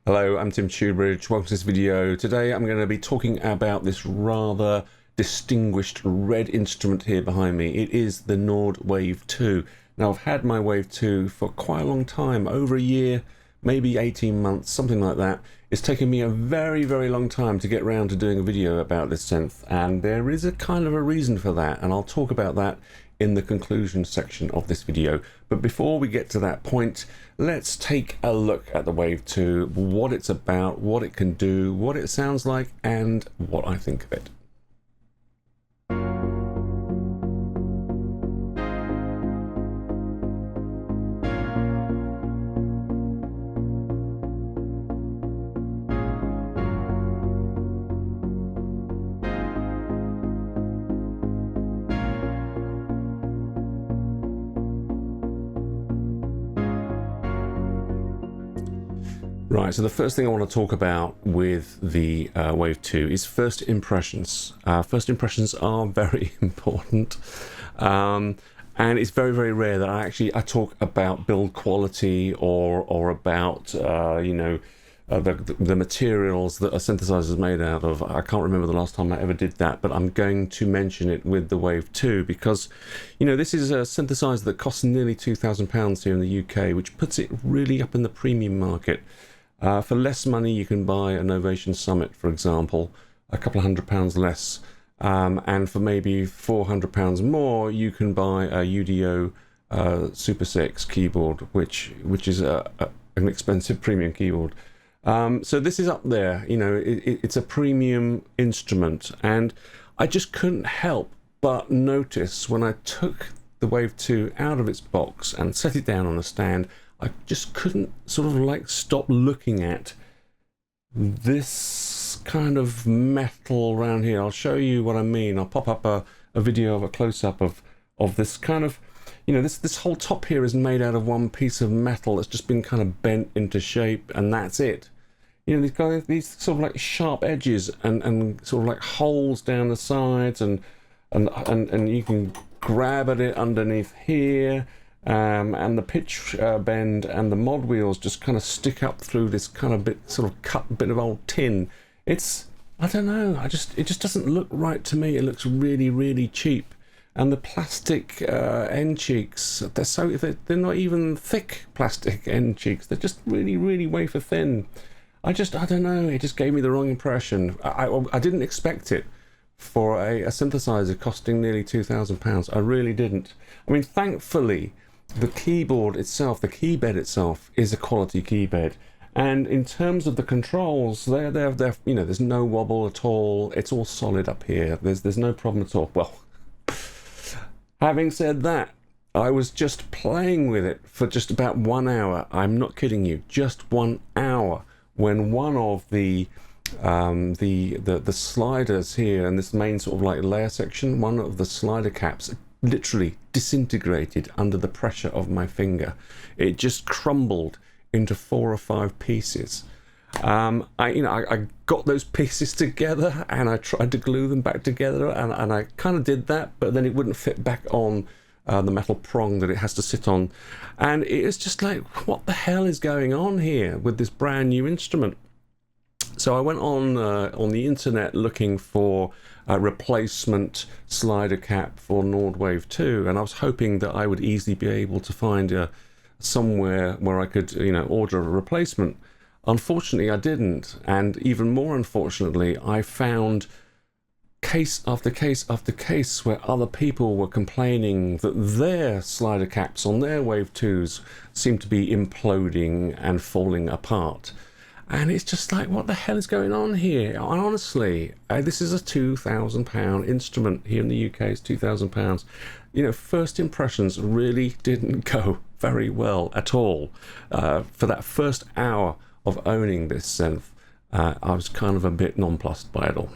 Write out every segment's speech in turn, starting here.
Hello, I'm Tim Shoebridge. Welcome to this video. Today I'm going to be talking about this rather distinguished red instrument here behind me. It is the Nord Wave 2. Now I've had my Wave 2 for quite a long time, over a year, maybe 18 months, something like that. It's taken me a very, very long time to get around to doing a video about this synth, and there is a kind of a reason for that, and I'll talk about that in the conclusion section of this video. But before we get to that point, let's take a look at the Wave 2, what it's about, what it can do, what it sounds like, and what I think of it. Right, so the first thing I want to talk about with the Wave 2 is first impressions. First impressions are very important, and it's very, very rare that I talk about build quality or about the materials that a synthesizer is made out of. I can't remember the last time I ever did that, but I'm going to mention it with the Wave 2 because, this is a synthesizer that costs nearly £2,000 here in the UK, which puts it really up in the premium market. For less money, you can buy a Novation Summit, for example, a couple of £100 less, and for maybe £400 more, you can buy a UDO Super 6 keyboard, which is an expensive premium keyboard. So this is up there, it's a premium instrument, and I just couldn't help but notice when I took the Wave 2 out of its box and set it down on a stand, I just couldn't stop looking at this kind of metal around here. I'll show you what I mean. I'll pop up a video of a close-up of this kind of, this whole top here is made out of one piece of metal that's just been kind of bent into shape, and that's it. These sort of like sharp edges and sort of like holes down the sides, and you can grab at it underneath here. And the pitch bend and the mod wheels just kind of stick up through this kind of cut bit of old tin. I don't know, it just doesn't look right to me. It looks really, really cheap. And the plastic end cheeks, they're not even thick plastic end cheeks. They're just really, really wafer thin. I don't know, it just gave me the wrong impression. I didn't expect it for a synthesizer costing nearly £2,000. I really didn't. I mean, thankfully, the keyboard itself, the keybed itself, is a quality keybed, and in terms of the controls, they're there's no wobble at all. It's all solid up here. There's no problem at all. Well, having said that, I was just playing with it for just about 1 hour. I'm not kidding you, just 1 hour, when one of the sliders here and this main sort of like layer section, one of the slider caps literally disintegrated under the pressure of my finger. It just crumbled into 4 or 5 pieces. I got those pieces together and I tried to glue them back together, and I kind of did that, but then it wouldn't fit back on the metal prong that it has to sit on, and it was just like, what the hell is going on here with this brand new instrument? So I went on the internet looking for a replacement slider cap for Nord Wave 2, and I was hoping that I would easily be able to find somewhere where I could order a replacement. Unfortunately, I didn't, and even more unfortunately, I found case after case after case where other people were complaining that their slider caps on their Wave 2s seemed to be imploding and falling apart. And it's just like, what the hell is going on here? And honestly, this is a £2,000 instrument. Here in the UK, it's £2,000. First impressions really didn't go very well at all. For that first hour of owning this synth, I was kind of a bit nonplussed by it all.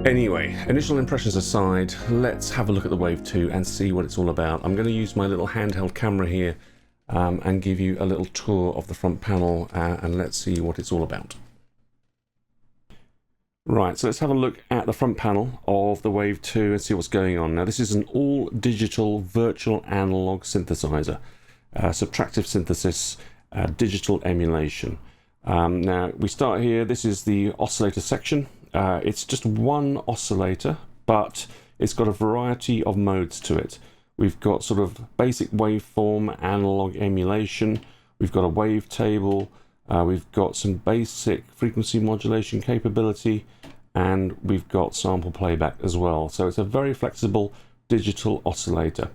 Anyway, initial impressions aside, let's have a look at the Wave 2 and see what it's all about. I'm going to use my little handheld camera here and give you a little tour of the front panel and let's see what it's all about. Right, so let's have a look at the front panel of the Wave 2 and see what's going on. Now, this is an all-digital virtual analog synthesizer, subtractive synthesis, digital emulation. Now, we start here. This is the oscillator section. It's just one oscillator, but it's got a variety of modes to it. We've got sort of basic waveform, analog emulation. We've got a wavetable. We've got some basic frequency modulation capability, and we've got sample playback as well. So it's a very flexible digital oscillator.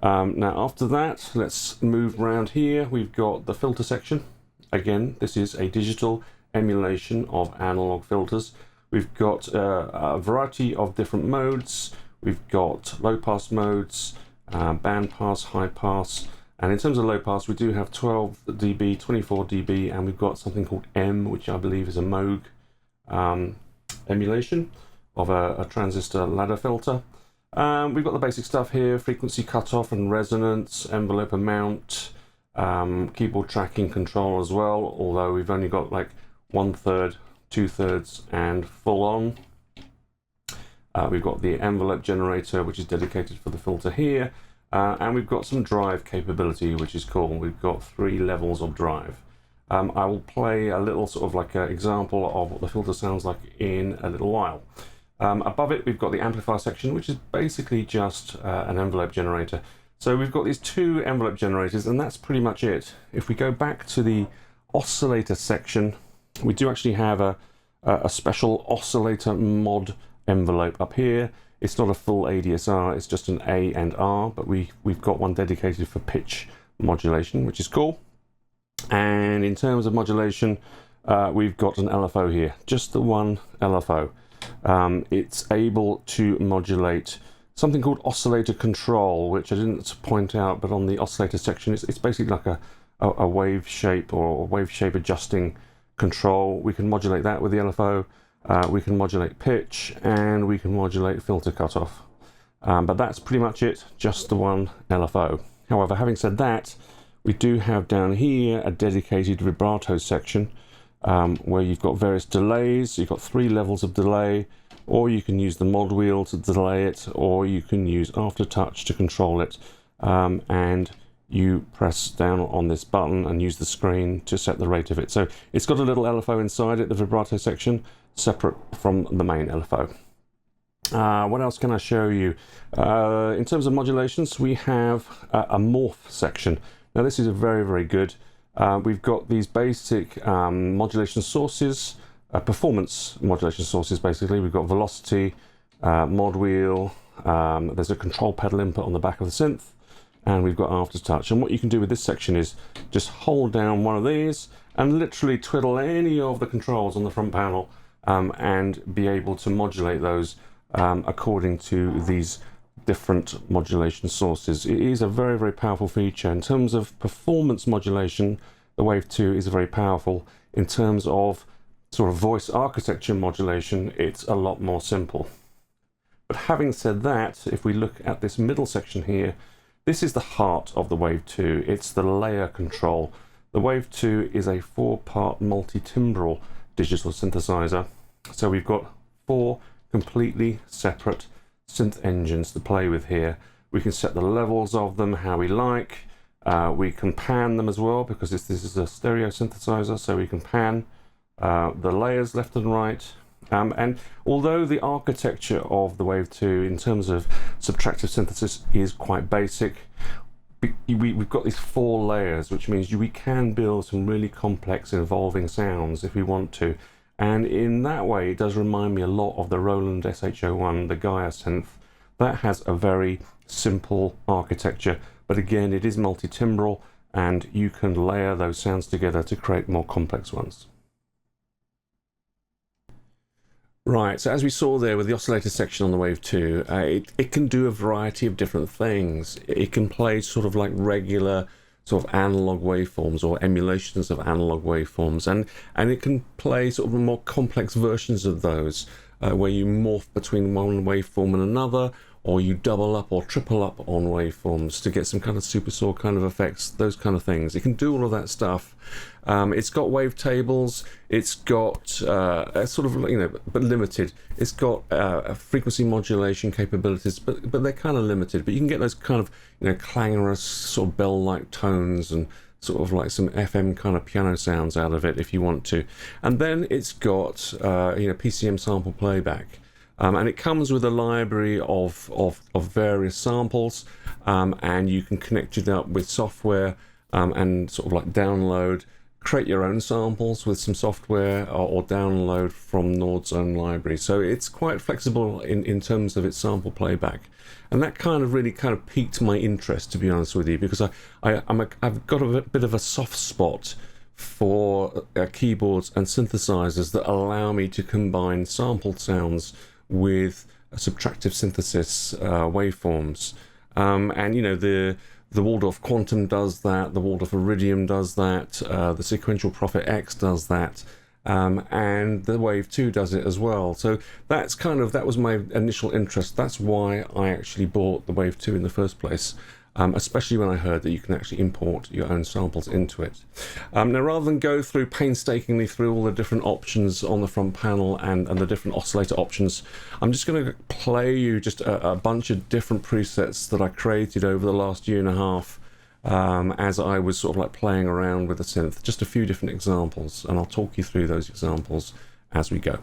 Now after that, let's move around here. We've got the filter section. Again, this is a digital emulation of analog filters. We've got a variety of different modes. We've got low pass modes, band pass, high pass. And in terms of low pass, we do have 12 dB, 24 dB, and we've got something called M, which I believe is a Moog emulation of a transistor ladder filter. We've got the basic stuff here: frequency cutoff and resonance, envelope amount, keyboard tracking control as well, although we've only got like 1/3, 2/3, and full on. We've got the envelope generator, which is dedicated for the filter here. And we've got some drive capability, which is cool. We've got 3 levels of drive. I will play a little sort of like an example of what the filter sounds like in a little while. Above it, we've got the amplifier section, which is basically just an envelope generator. So we've got these 2 envelope generators, and that's pretty much it. If we go back to the oscillator section, we do actually have a special oscillator mod envelope up here. It's not a full ADSR, it's just an A and R, but we've got one dedicated for pitch modulation, which is cool. And in terms of modulation, we've got an LFO here, just the one LFO. It's able to modulate something called oscillator control, which I didn't point out, but on the oscillator section, it's basically like a wave shape or a wave shape adjusting control. We can modulate that with the LFO. We can modulate pitch, and we can modulate filter cutoff. But that's pretty much it, just the one LFO. However, having said that, we do have down here a dedicated vibrato section where you've got various delays. You've got 3 levels of delay, or you can use the mod wheel to delay it, or you can use aftertouch to control it. And you press down on this button and use the screen to set the rate of it. So it's got a little LFO inside it, the vibrato section, separate from the main LFO. What else can I show you? In terms of modulations, we have a morph section. Now this is very, very good. We've got these basic modulation sources, performance modulation sources basically. We've got velocity, mod wheel, there's a control pedal input on the back of the synth, and we've got aftertouch. And what you can do with this section is just hold down one of these and literally twiddle any of the controls on the front panel and be able to modulate those according to these different modulation sources. It is a very, very powerful feature. In terms of performance modulation, the Wave 2 is very powerful. In terms of sort of voice architecture modulation, it's a lot more simple. But having said that, if we look at this middle section here, this is the heart of the Wave 2. It's the layer control. The Wave 2 is a 4-part multi-timbral digital synthesizer. So we've got 4 completely separate synth engines to play with here. We can set the levels of them how we like. We can pan them as well, because this is a stereo synthesizer, so we can pan the layers left and right. And although the architecture of the Wave 2 in terms of subtractive synthesis is quite basic, we've got these 4 layers, which means we can build some really complex involving sounds if we want to. And in that way, it does remind me a lot of the Roland SH-01, the Gaia synth. That has a very simple architecture, but again, it is multi-timbral, and you can layer those sounds together to create more complex ones. Right, so as we saw there with the oscillator section on the Wave 2, it can do a variety of different things. It can play sort of like regular sort of analog waveforms or emulations of analog waveforms, and it can play sort of more complex versions of those. where you morph between one waveform and another, or you double up or triple up on waveforms to get some kind of supersaw kind of effects, those kind of things. It can do all of that stuff. It's got wavetables. It's got sort of, but limited. It's got frequency modulation capabilities, but they're kind of limited. But you can get those kind of, clangorous sort of bell-like tones and sort of like some FM kind of piano sounds out of it if you want to. And then it's got PCM sample playback. And it comes with a library of various samples, and you can connect it up with software and sort of like download, create your own samples with some software, or download from Nord's own library. So it's quite flexible in terms of its sample playback. And that really piqued my interest, to be honest with you, because I've got a bit of a soft spot for keyboards and synthesizers that allow me to combine sampled sounds with subtractive synthesis waveforms. The Waldorf Quantum does that, the Waldorf Iridium does that, the Sequential Prophet X does that, and the Wave 2 does it as well. So that was my initial interest. That's why I actually bought the Wave 2 in the first place. Especially when I heard that you can actually import your own samples into it. Now, rather than go through painstakingly through all the different options on the front panel and the different oscillator options, I'm just going to play you just a bunch of different presets that I created over the last year and a half as I was sort of like playing around with the synth. Just a few different examples, and I'll talk you through those examples as we go.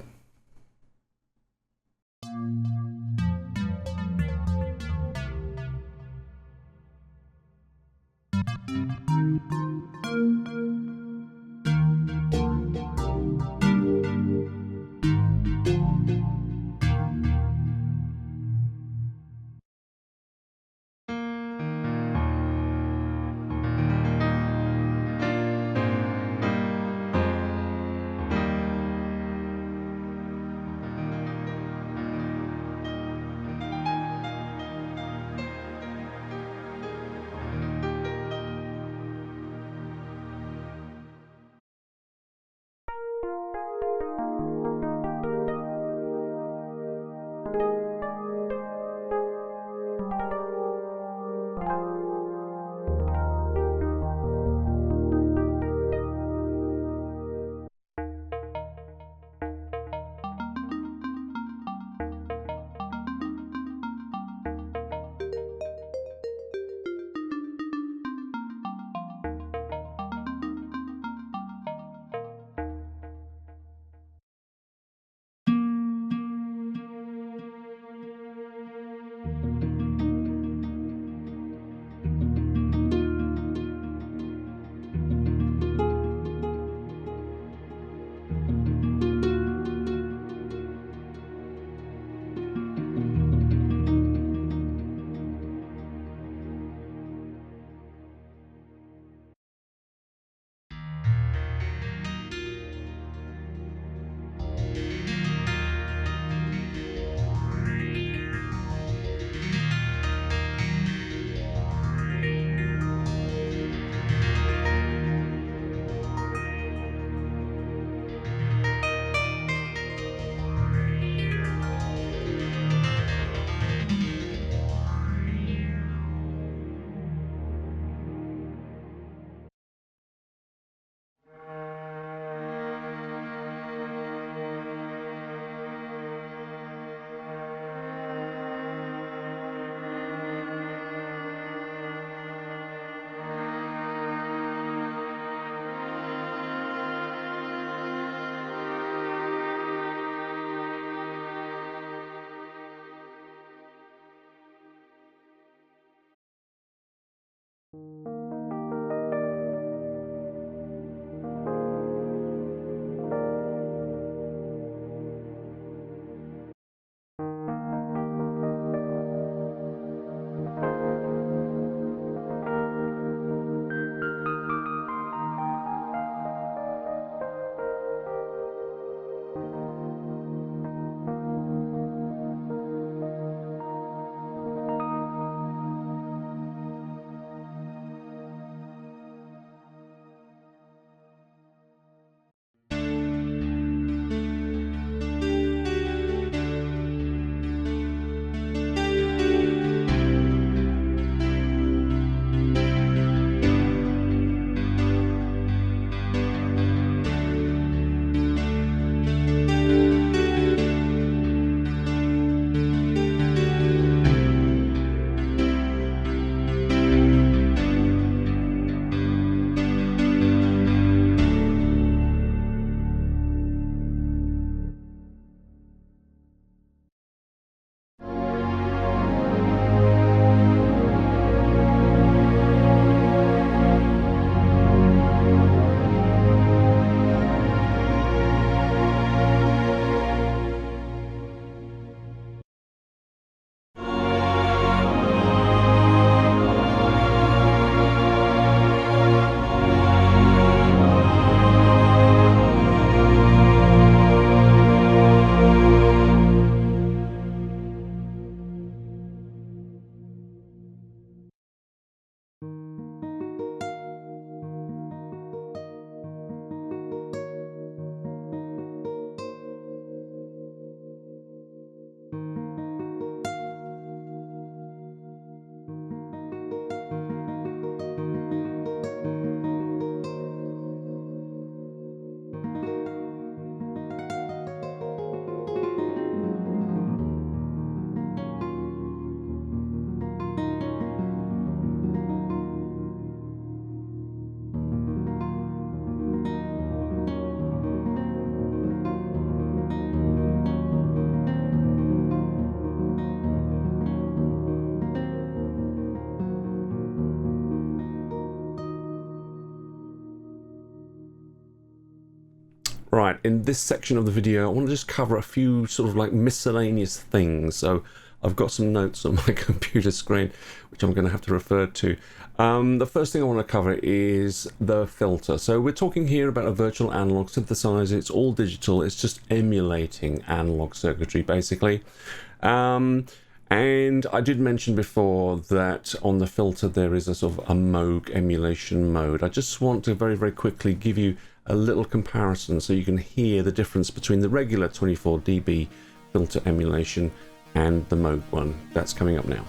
in this section of the video, I want to just cover a few sort of like miscellaneous things. So I've got some notes on my computer screen, which I'm going to have to refer to. The first thing I want to cover is the filter. So we're talking here about a virtual analog synthesizer. It's all digital. It's just emulating analog circuitry, basically. And I did mention before that on the filter there is a sort of a Moog emulation mode. I just want to very, very quickly give you a little comparison so you can hear the difference between the regular 24 dB filter emulation and the Moog one. That's coming up now.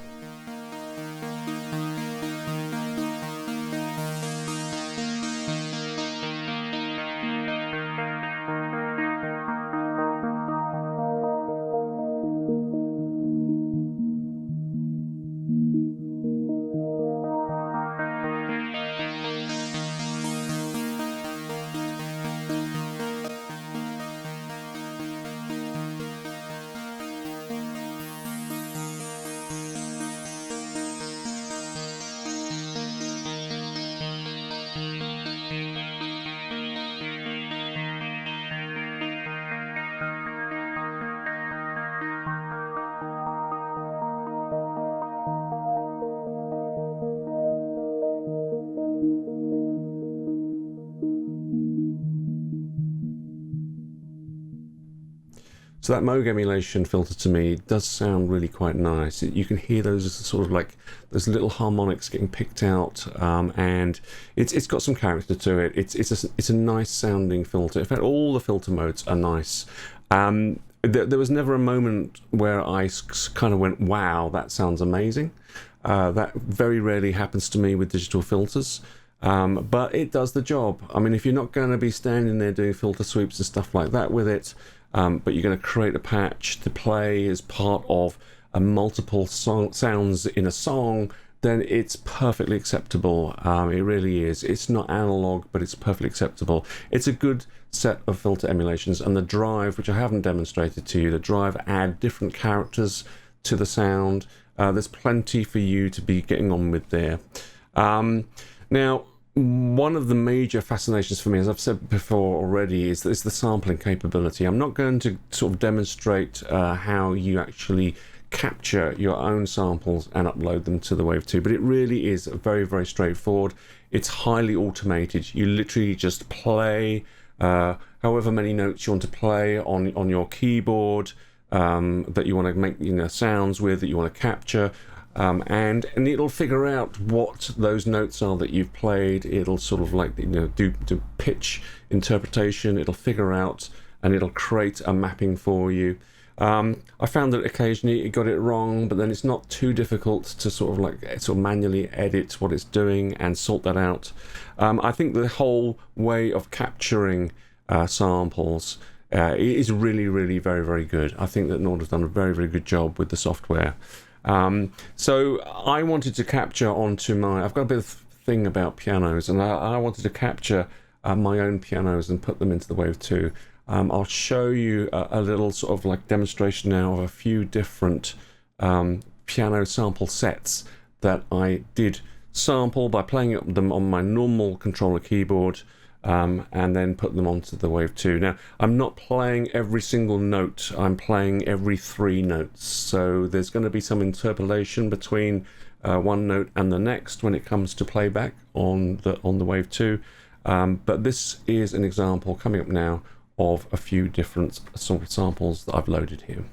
So that Moog emulation filter to me does sound really quite nice. You can hear those sort of like those little harmonics getting picked out, and it's got some character to it. It's a nice sounding filter. In fact, all the filter modes are nice. There was never a moment where I kind of went, "Wow, that sounds amazing." That very rarely happens to me with digital filters. But it does the job. I mean, if you're not going to be standing there doing filter sweeps and stuff like that with it, but you're going to create a patch to play as part of a multiple sounds in a song, then it's perfectly acceptable. It really is. It's not analog, but it's perfectly acceptable. It's a good set of filter emulations, and the Drive, which I haven't demonstrated to you, the Drive add different characters to the sound. There's plenty for you to be getting on with there. Now, one of the major fascinations for me, as I've said before already, is the sampling capability. I'm not going to sort of demonstrate how you actually capture your own samples and upload them to the Wave 2, but it really is very, very straightforward. It's highly automated. You literally just play however many notes you want to play on your keyboard that you want to make sounds with, that you want to capture. And it'll figure out what those notes are that you've played. It'll sort of like do pitch interpretation. It'll figure out and it'll create a mapping for you. I found that occasionally it got it wrong, but then it's not too difficult to sort of manually edit what it's doing and sort that out. I think the whole way of capturing samples is really, really very, very good. I think that Nord done a very, very good job with the software. So I wanted to capture onto I've got a bit of thing about pianos, and I wanted to capture my own pianos and put them into the Wave 2. I'll show you a little sort of like demonstration now of a few different piano sample sets that I did sample by playing them on my normal controller keyboard, and then put them onto the Wave 2. Now, I'm not playing every single note, I'm playing every 3 notes, so there's going to be some interpolation between one note and the next when it comes to playback on the Wave 2, but this is an example coming up now of a few different sort of samples that I've loaded here.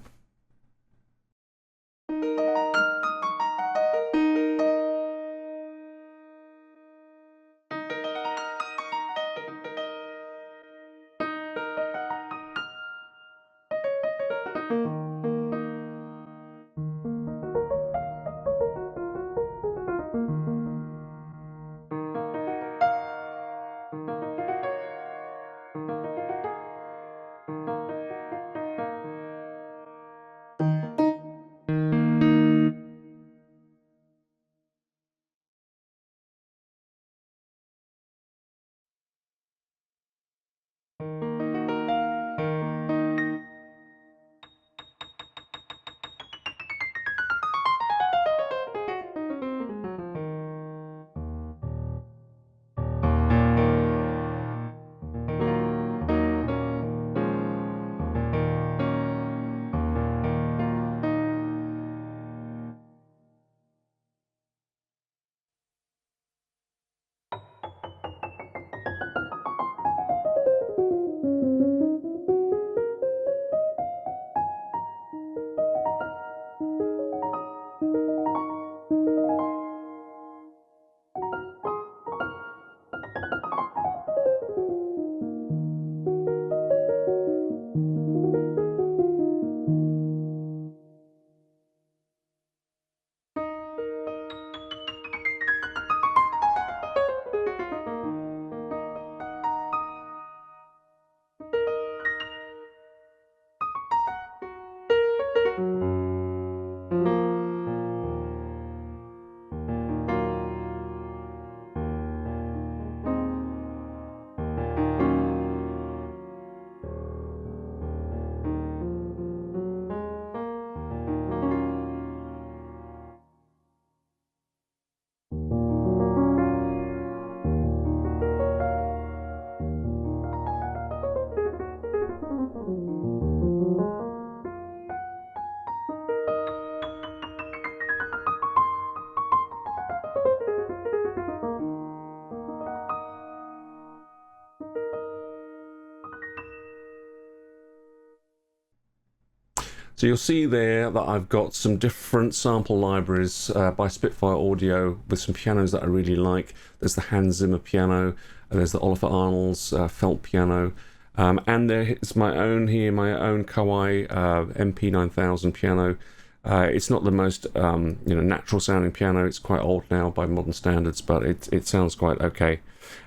So you'll see there that I've got some different sample libraries by Spitfire Audio with some pianos that I really like. There's the Hans Zimmer piano, there's the Oliver Arnolds felt piano, and there's my own Kawai MP9000 piano. It's not the most natural sounding piano. It's quite old now by modern standards, but it sounds quite okay.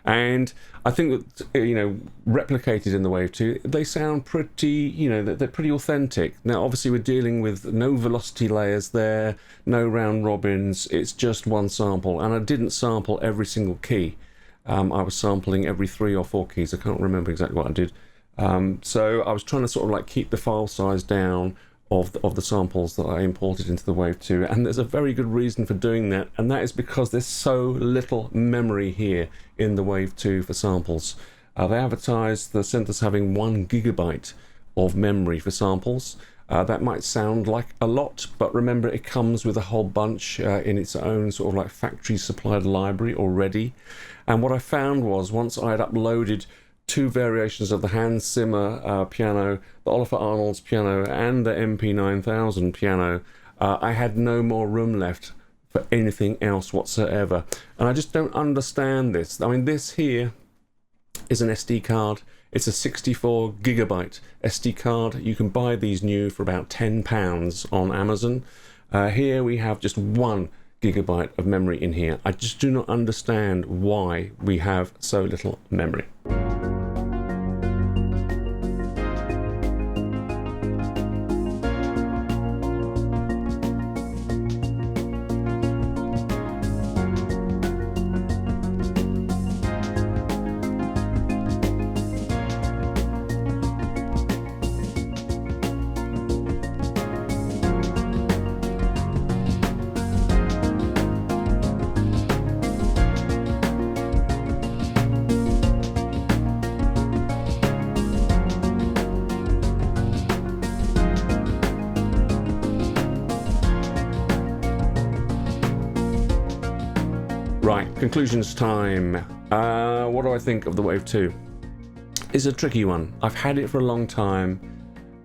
And I think that replicated in the Wave 2, they sound pretty, they're pretty authentic. Now obviously we're dealing with no velocity layers there, no round robins. It's just one sample, and I didn't sample every single key. I was sampling every 3 or 4 keys. I can't remember exactly what I did. So I was trying to sort of like keep the file size down of the samples that I imported into the Wave 2, and there's a very good reason for doing that, and that is because there's so little memory here in the Wave 2 for samples. They advertise the synth as having 1 gigabyte of memory for samples. That might sound like a lot, but remember it comes with a whole bunch in its own sort of like factory supplied library already. And what I found was, once I had uploaded 2 variations of the Hans Zimmer piano, the Oliver Arnolds piano, and the MP9000 piano, I had no more room left for anything else whatsoever. And I just don't understand this. I mean, this here is an SD card. It's a 64 gigabyte SD card. You can buy these new for about £10 on Amazon. Here we have just 1 gigabyte of memory in here. I just do not understand why we have so little memory. Right, conclusions time. What do I think of the Wave 2? It's a tricky one. I've had it for a long time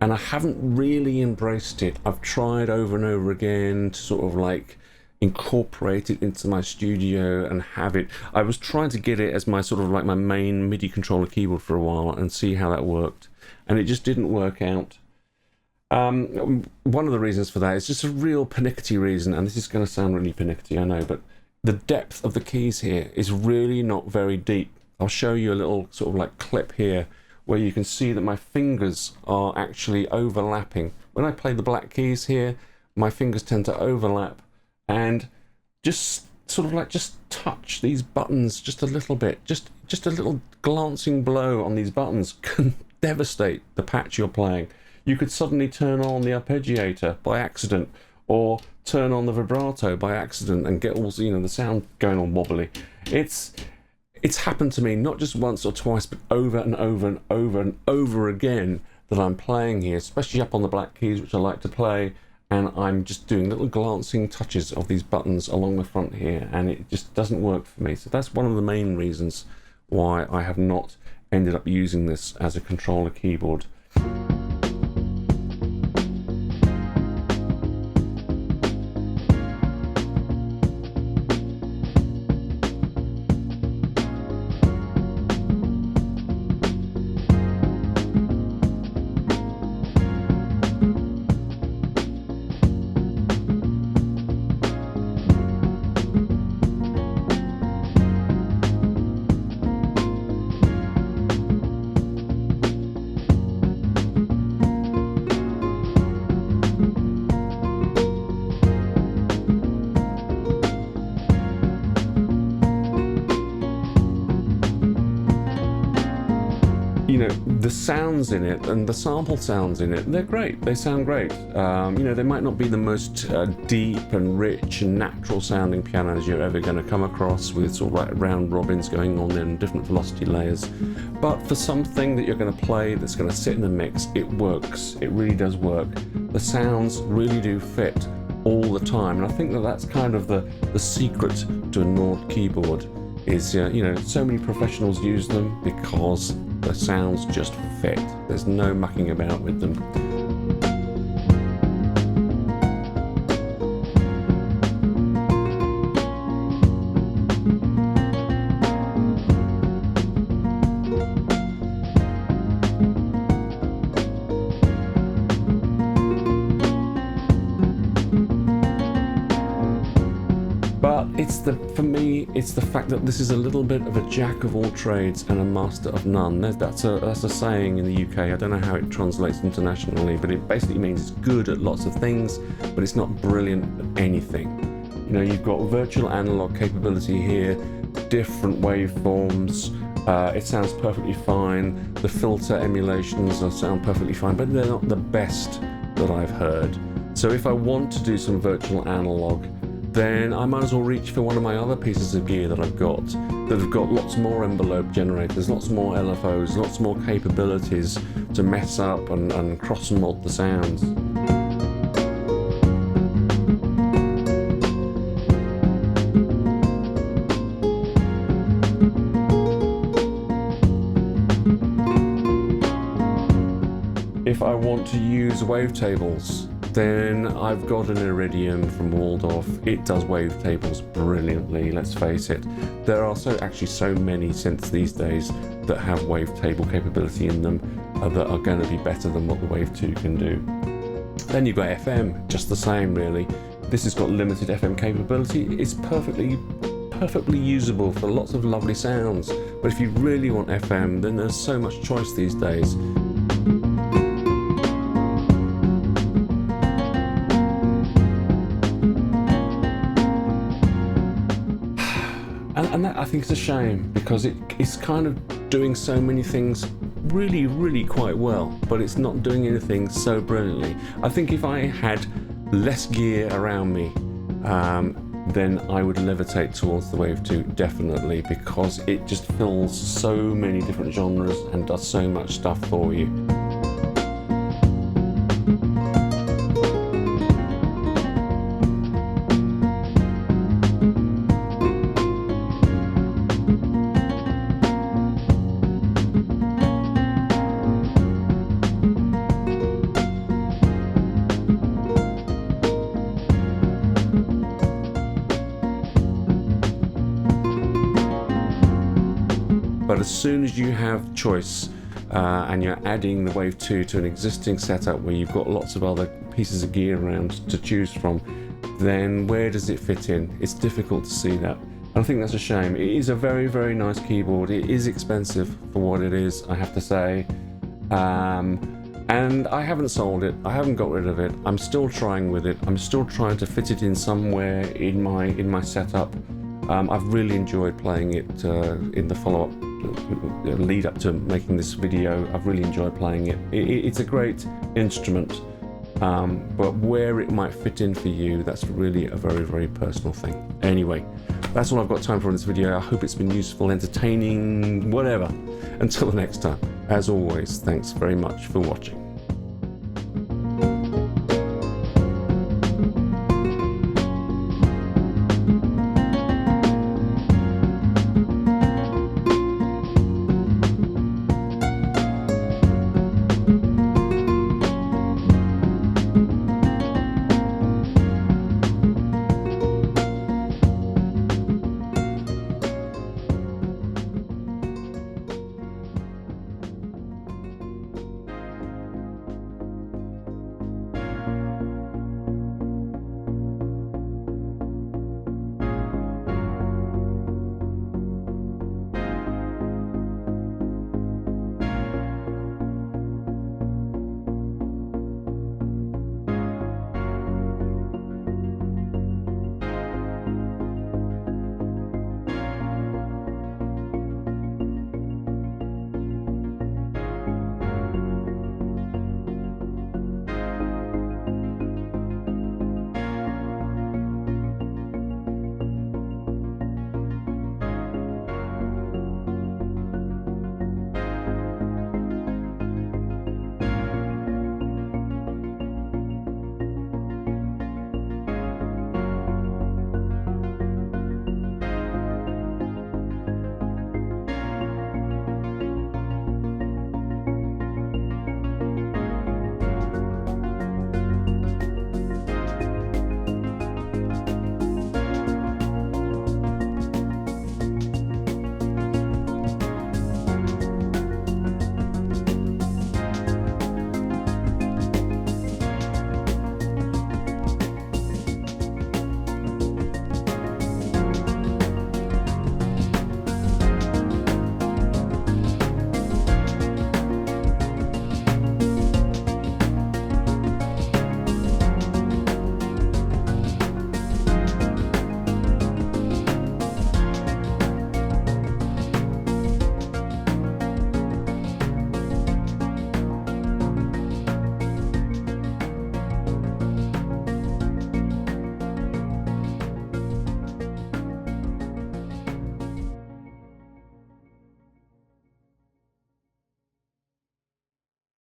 and I haven't really embraced it. I've tried over and over again to sort of like incorporate it into my studio and have it. I was trying to get it as my sort of like my main MIDI controller keyboard for a while and see how that worked, and it just didn't work out. One of the reasons for that is just a real pernickety reason, and this is going to sound really pernickety, I know, but the depth of the keys here is really not very deep. I'll show you a little sort of like clip here where you can see that my fingers are actually overlapping. When I play the black keys here, my fingers tend to overlap, and just sort of like just touch these buttons just a little bit. Just a little glancing blow on these buttons can devastate the patch you're playing. You could suddenly turn on the arpeggiator by accident, or turn on the vibrato by accident and get all the sound going on wobbly. It's happened to me not just once or twice, but over and over and over and over again that I'm playing here, especially up on the black keys, which I like to play, and I'm just doing little glancing touches of these buttons along the front here, and it just doesn't work for me. So that's one of the main reasons why I have not ended up using this as a controller keyboard. The sounds in it and the sample sounds in it, they're great. They sound great. They might not be the most deep and rich and natural sounding pianos you're ever going to come across, with sort of like round robins going on in different velocity layers. But for something that you're going to play that's going to sit in a mix, it works. It really does work. The sounds really do fit all the time. And I think that that's kind of the secret to a Nord keyboard is, so many professionals use them because the sounds just fit. There's no mucking about with them. for me, it's the fact that this is a little bit of a jack of all trades and a master of none. That's a saying in the UK. I don't know how it translates internationally, but it basically means it's good at lots of things, but it's not brilliant at anything. You know, you've got virtual analog capability here, different waveforms. It sounds perfectly fine. The filter emulations sound perfectly fine, but they're not the best that I've heard. So if I want to do some virtual analog, then I might as well reach for one of my other pieces of gear that I've got, that have got lots more envelope generators, lots more LFOs, lots more capabilities to mess up and cross-mod the sounds. If I want to use wavetables, then I've got an Iridium from Waldorf. It does wavetables brilliantly, let's face it. There are actually so many synths these days that have wavetable capability in them that are going to be better than what the Wave 2 can do. Then you've got FM, just the same really. This has got limited FM capability. It's perfectly usable for lots of lovely sounds. But if you really want FM, then there's so much choice these days. And that, I think, is a shame, because it's kind of doing so many things really, really quite well, but it's not doing anything so brilliantly. I think if I had less gear around me, then I would levitate towards the Wave 2, definitely, because it just fills so many different genres and does so much stuff for you. But as soon as you have choice and you're adding the Wave 2 to an existing setup where you've got lots of other pieces of gear around to choose from, then where does it fit in? It's difficult to see that. And I think that's a shame. It is a very, very nice keyboard. It is expensive for what it is, I have to say. And I haven't sold it. I haven't got rid of it. I'm still trying with it. I'm still trying to fit it in somewhere in my setup. I've really enjoyed playing it in the follow-up lead up to making this video. I've really enjoyed playing it. It's a great instrument, but where it might fit in for you, that's really a very, very personal thing. Anyway, that's all I've got time for in this video. I hope it's been useful, entertaining, whatever. Until the next time, as always, thanks very much for watching.